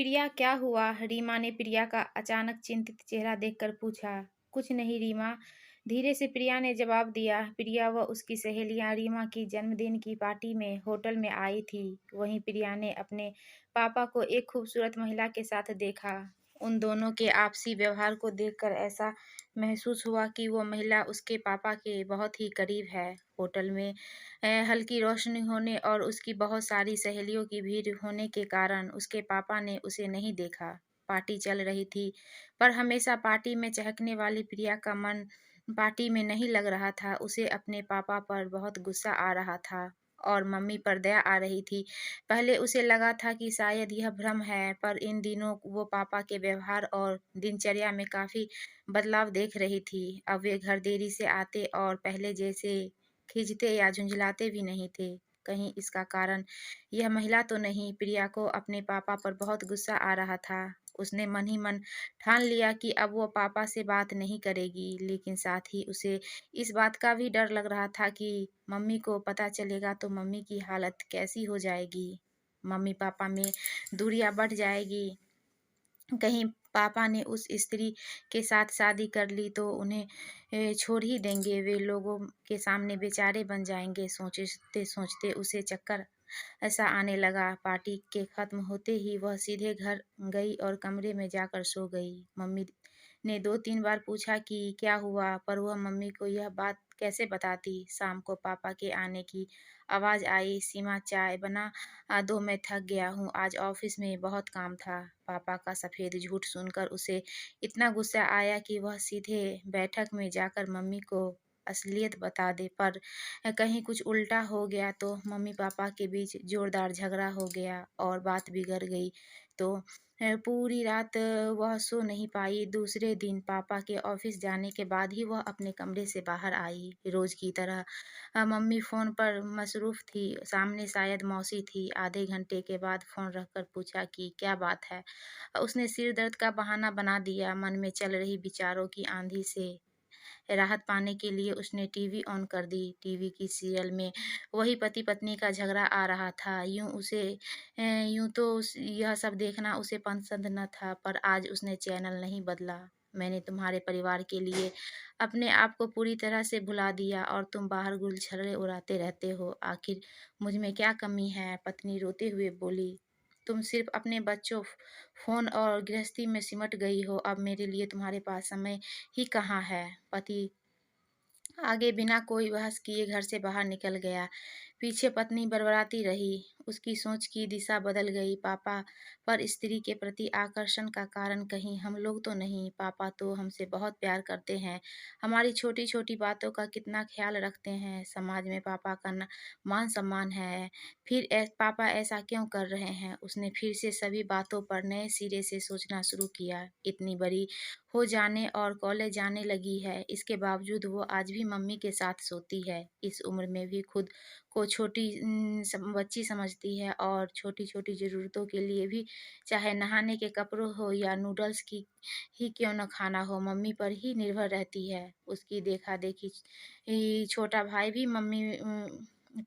प्रिया क्या हुआ? रीमा ने प्रिया का अचानक चिंतित चेहरा देखकर पूछा। कुछ नहीं रीमा, धीरे से प्रिया ने जवाब दिया। प्रिया व उसकी सहेलियां रीमा की जन्मदिन की पार्टी में होटल में आई थी। वहीं प्रिया ने अपने पापा को एक खूबसूरत महिला के साथ देखा। उन दोनों के आपसी व्यवहार को देखकर ऐसा महसूस हुआ कि वो महिला उसके पापा के बहुत ही करीब है। होटल में हल्की रोशनी होने और उसकी बहुत सारी सहेलियों की भीड़ होने के कारण उसके पापा ने उसे नहीं देखा। पार्टी चल रही थी, पर हमेशा पार्टी में चहकने वाली प्रिया का मन पार्टी में नहीं लग रहा था। उसे अपने पापा पर बहुत गुस्सा आ रहा था और मम्मी पर दया आ रही थी। पहले उसे लगा था कि शायद यह भ्रम है, पर इन दिनों वो पापा के व्यवहार और दिनचर्या में काफ़ी बदलाव देख रही थी। अब वे घर देरी से आते और पहले जैसे खींचते या झुंझलाते भी नहीं थे। कहीं इसका कारण यह महिला तो नहीं? प्रिया को अपने पापा पर बहुत गुस्सा आ रहा था। उसने मन ही मन ठान लिया कि अब वो पापा से बात नहीं करेगी, लेकिन साथ ही उसे इस बात का भी डर लग रहा था कि मम्मी को पता चलेगा तो मम्मी की हालत कैसी हो जाएगी। मम्मी पापा में दूरियां बढ़ जाएगी। कहीं पापा ने उस स्त्री के साथ शादी कर ली तो उन्हें छोड़ ही देंगे, वे लोगों के सामने बेचारे बन जाएंगे। सोचते सोचते उसे चक्कर ऐसा आने लगा। पार्टी के खत्म होते ही वह सीधे घर गई और कमरे में जाकर सो गई। मम्मी ने 2-3 बार पूछा कि क्या हुआ, पर वह मम्मी को यह बात कैसे बताती। शाम को पापा के आने की आवाज़ आई। सीमा चाय बना दो, मैं थक गया हूँ, आज ऑफिस में बहुत काम था। पापा का सफ़ेद झूठ सुनकर उसे इतना गुस्सा आया कि वह सीधे बैठक में जाकर मम्मी को असलियत बता दे, पर कहीं कुछ उल्टा हो गया तो मम्मी पापा के बीच जोरदार झगड़ा हो गया और बात बिगड़ गई। तो पूरी रात वह सो नहीं पाई। दूसरे दिन पापा के ऑफिस जाने के बाद ही वह अपने कमरे से बाहर आई। रोज की तरह मम्मी फ़ोन पर मसरूफ़ थी। सामने शायद मौसी थी। आधे घंटे के बाद फ़ोन रखकर पूछा कि क्या बात है। उसने सिर दर्द का बहाना बना दिया। मन में चल रही विचारों की आंधी से राहत पाने के लिए उसने टीवी ऑन कर दी। टीवी की सीरियल में वही पति पत्नी का झगड़ा आ रहा था। यूं तो यह सब देखना उसे पसंद न था, पर आज उसने चैनल नहीं बदला। मैंने तुम्हारे परिवार के लिए अपने आप को पूरी तरह से भुला दिया और तुम बाहर गुलछर्रे उड़ाते रहते हो। आखिर मुझ में क्या कमी है? पत्नी रोते हुए बोली। तुम सिर्फ अपने बच्चों, फ़ोन और गृहस्थी में सिमट गई हो। अब मेरे लिए तुम्हारे पास समय ही कहाँ है? पति आगे बिना कोई बहस किए घर से बाहर निकल गया। पीछे पत्नी बड़बड़ाती रही। उसकी सोच की दिशा बदल गई। पापा पर स्त्री के प्रति आकर्षण का कारण कहीं हम लोग तो नहीं? पापा तो हमसे बहुत प्यार करते हैं, हमारी छोटी छोटी बातों का कितना ख्याल रखते हैं। समाज में पापा का मान सम्मान है, फिर पापा ऐसा क्यों कर रहे हैं? उसने फिर से सभी बातों पर नए सिरे से सोचना शुरू किया। इतनी बड़ी हो जाने और कॉलेज जाने लगी है, इसके बावजूद वो आज भी मम्मी के साथ सोती है। इस उम्र में भी खुद को छोटी बच्ची समझती है और छोटी-छोटी ज़रूरतों के लिए भी, चाहे नहाने के कपड़ों हो या नूडल्स की ही क्यों न खाना हो, मम्मी पर ही निर्भर रहती है। उसकी देखा-देखी छोटा भाई भी मम्मी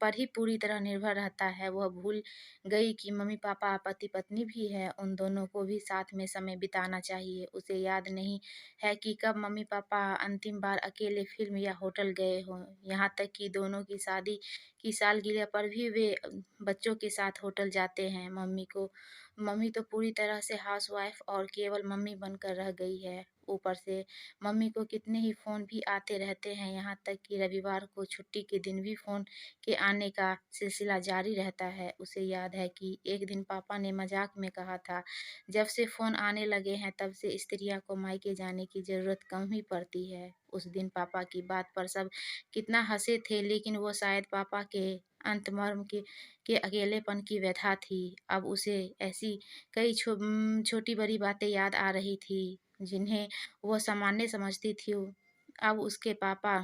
पर ही पूरी तरह निर्भर रहता है। वह भूल गई कि मम्मी-पापा पति-पत्नी भी हैं, उन दोनों को भी साथ में समय बिताना चाहिए। उसे याद नहीं है कि कब मम्मी-पापा अंतिम बार अकेले फ़िल्म या होटल गए हों। यहाँ तक कि दोनों की शादी की सालगिरह पर भी वे बच्चों के साथ होटल जाते हैं। मम्मी तो पूरी तरह से हाउसवाइफ़ और केवल मम्मी बनकर रह गई है। ऊपर से मम्मी को कितने ही फ़ोन भी आते रहते हैं, यहाँ तक कि रविवार को छुट्टी के दिन भी फ़ोन के आने का सिलसिला जारी रहता है। उसे याद है कि एक दिन पापा ने मज़ाक में कहा था, जब से फ़ोन आने लगे हैं तब से स्त्रियों को मायके जाने की ज़रूरत कम ही पड़ती है। उस दिन पापा की बात पर सब कितना हँसे थे, लेकिन वो शायद पापा के अंतर्मन के अकेलेपन की व्यथा थी। अब उसे ऐसी कई छोटी-बड़ी बातें याद आ रही थी, जिन्हें वो सामान्य समझती थी। अब उसके पापा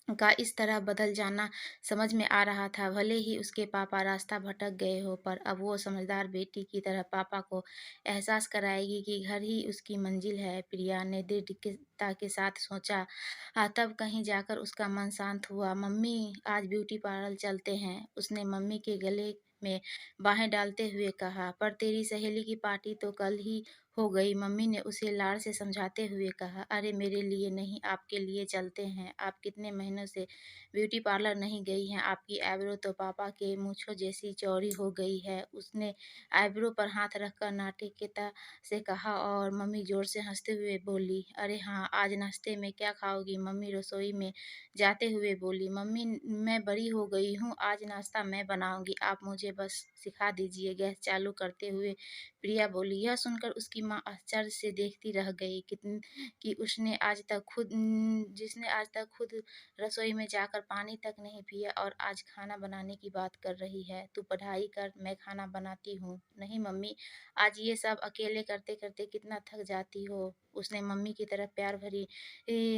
का इस तरह बदल जाना समझ में आ रहा था। भले ही उसके पापा रास्ता भटक गए हो, पर अब वो समझदार बेटी की तरह पापा को एहसास कराएगी कि घर ही उसकी मंजिल है। प्रिया ने दृढ़ता के साथ सोचा। तब कहीं जाकर उसका मन शांत हुआ। मम्मी, आज ब्यूटी पार्लर चलते हैं। उसने मम्मी के गले में बाहें डालते हुए कहा, पर तेरी सहेली की पार्टी तो कल ही हो गई। मम्मी ने उसे लाड़ से समझाते हुए कहा, अरे मेरे लिए नहीं, आपके लिए चलते हैं। आप कितने महीनों से ब्यूटी पार्लर नहीं गई हैं, आपकी आईब्रो तो पापा के मूंछों जैसी चौड़ी हो गई है। उसने आईब्रो पर हाथ रखकर नाटकीयता से कहा और मम्मी जोर से हंसते हुए बोली, अरे हाँ, आज नाश्ते में क्या खाओगी? मम्मी रसोई में जाते हुए बोली, मम्मी मैं बड़ी हो गई हूँ, आज नाश्ता मैं बनाऊंगी, आप मुझे बस सिखा दीजिए। गैस चालू करते हुए प्रिया बोली। यह सुनकर उसकी माँ आश्चर्य से देखती रह गई कि उसने आज तक खुद जिसने आज तक खुद रसोई में जाकर पानी तक नहीं पिया और आज खाना बनाने की बात कर रही है। तू पढ़ाई कर, मैं खाना बनाती हूँ। नहीं मम्मी, आज ये सब अकेले करते करते कितना थक जाती हो। उसने मम्मी की तरफ प्यार भरी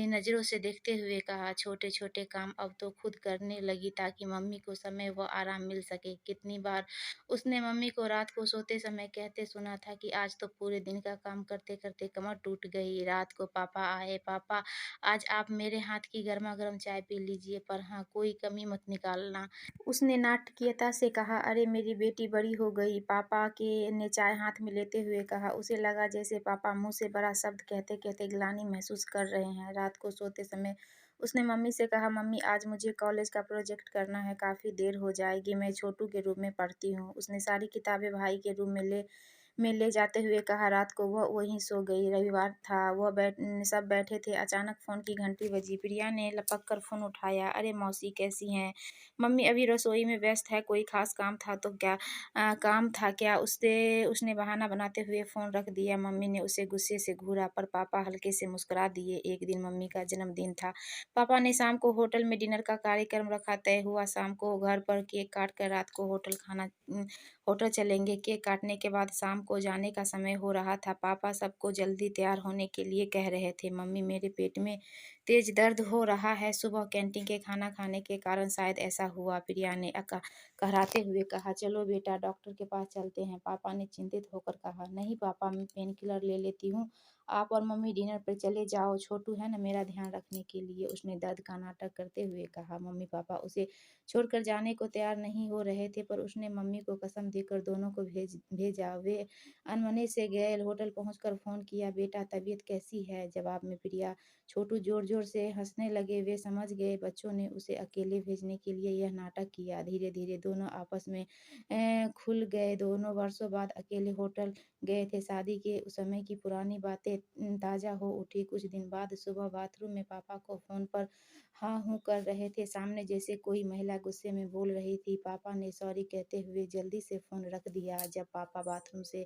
नज़रों से देखते हुए कहा, छोटे छोटे काम अब तो खुद करने लगी ताकि मम्मी को समय व आराम मिल सके। कितनी बार उसने मम्मी को रात को सोते समय कहते सुना था कि आज तो पूरे दिन का काम करते करते कमर टूट गई। रात को पापा आए, पापा आज आप मेरे हाथ की गर्मा गर्म चाय पी लीजिए, पर हाँ कोई कमी मत निकालना। उसने नाटकीयता से कहा, अरे मेरी बेटी बड़ी हो गई। पापा के ने चाय हाथ में लेते हुए कहा। उसे लगा जैसे पापा मुंह से बड़ा शब्द कहते कहते ग्लानि महसूस कर रहे हैं। रात को सोते समय उसने मम्मी से कहा, मम्मी आज मुझे कॉलेज का प्रोजेक्ट करना है, काफ़ी देर हो जाएगी, मैं छोटू के रूम में पढ़ती हूँ। उसने सारी किताबें भाई के रूम में ले जाते हुए कहा। रात को वह वहीं सो गई। रविवार था, सब बैठे थे। अचानक फ़ोन की घंटी बजी। प्रिया ने लपक कर फ़ोन उठाया। अरे मौसी कैसी हैं? मम्मी अभी रसोई में व्यस्त है, कोई ख़ास काम था तो क्या? काम था क्या? उसने बहाना बनाते हुए फ़ोन रख दिया। मम्मी ने उसे गुस्से से घूरा, पर पापा हल्के से मुस्कुरा दिए। एक दिन मम्मी का जन्मदिन था। पापा ने शाम को होटल में डिनर का कार्यक्रम रखा। तय हुआ शाम को घर पर केक काट कर रात को होटल चलेंगे। केक काटने के बाद शाम को जाने का समय हो रहा था। पापा सबको जल्दी तैयार होने के लिए कह रहे थे। मम्मी मेरे पेट में तेज दर्द हो रहा है, सुबह कैंटीन के खाना खाने के कारण शायद ऐसा हुआ। प्रिया ने कहराते हुए कहा, चलो बेटा डॉक्टर के पास चलते हैं। पापा ने चिंतित होकर कहा, नहीं पापा, मैं पेन किलर ले लेती हूँ, आप और मम्मी डिनर पर चले जाओ, छोटू है ना मेरा ध्यान रखने के लिए। उसने दर्द का नाटक करते हुए कहा। मम्मी पापा उसे छोड़कर जाने को तैयार नहीं हो रहे थे, पर उसने मम्मी को कसम देकर दोनों को भेजा। वे अनमने से गए। होटल पहुंचकर फ़ोन किया, बेटा तबीयत कैसी है? जवाब में प्रिया छोटू जोर जोर से हंसने लगे। वे समझ गए बच्चों ने उसे अकेले भेजने के लिए यह नाटक किया। धीरे धीरे दोनों आपस में खुल गए। दोनों वर्षों बाद अकेले होटल गए थे। शादी के उस समय की पुरानी बातें ताज़ा हो उठी। कुछ दिन बाद सुबह बाथरूम में पापा को फ़ोन पर हाँ हूँ कर रहे थे। सामने जैसे कोई महिला गुस्से में बोल रही थी। पापा ने सॉरी कहते हुए जल्दी से फ़ोन रख दिया। जब पापा बाथरूम से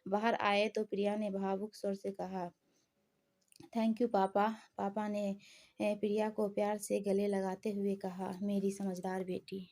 बाहर आए तो प्रिया ने भावुक स्वर से कहा, थैंक यू पापा। पापा ने प्रिया को प्यार से गले लगाते हुए कहा, मेरी समझदार बेटी।